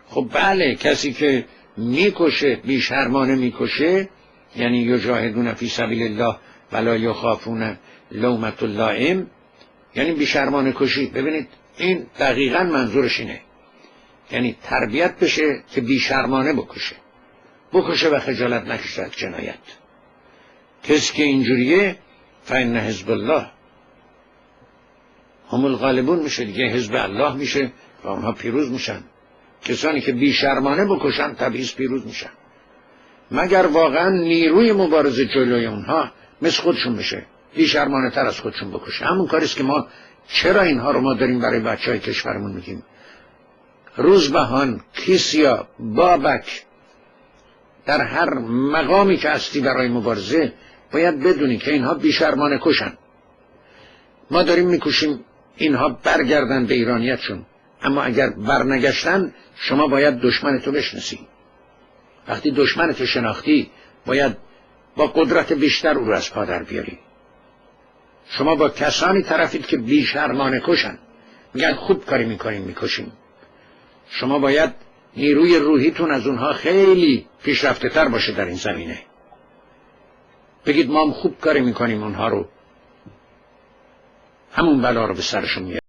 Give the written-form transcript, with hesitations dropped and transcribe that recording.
خب بله، کسی که میکشه، بیشرمانه میکشه، یعنی یجاهدون فی سبیل الله ولا یخافون لومة اللائم، یعنی بیشرمانه کشی. ببینید این دقیقاً منظورش اینه، یعنی تربیت بشه که بیشرمانه بکشه و خجالت نکشد جنایت. کسی که اینجوریه فإن حزب الله هم الغالبون میشه دیگه، حزب الله میشه و اونها پیروز میشن. کسانی که بیشرمانه بکشن طبیعی پیروز میشن، مگر واقعا نیروی مبارزه جلوی اونها مثل خودشون بشه، بیشرمانه تر از خودشون بکشه. همون کاریست که ما چرا اینها رو ما داریم برای بچهای کشورمون میگیم. روزبهان، کیسیا، بابک، در هر مقامی که هستی برای مبارزه باید بدونی که اینها بیشرمانه کشن. ما داریم میکشیم اینها برگردن به ایرانیتشون، اما اگر برنگشتن شما باید دشمنتو بشناسی. وقتی دشمنتو شناختی باید با قدرت بیشتر او رو از پا در بیاری. شما با کسانی طرفید که بیشرمانه کشن، میگن خوب کاری میکنیم میکشیم. شما باید نیروی روحیتون از اونها خیلی پیشرفته تر باشه در این زمینه. بگید ما هم خوب کاری میکنیم اونها رو، همون بلا رو به سرشون میاریم.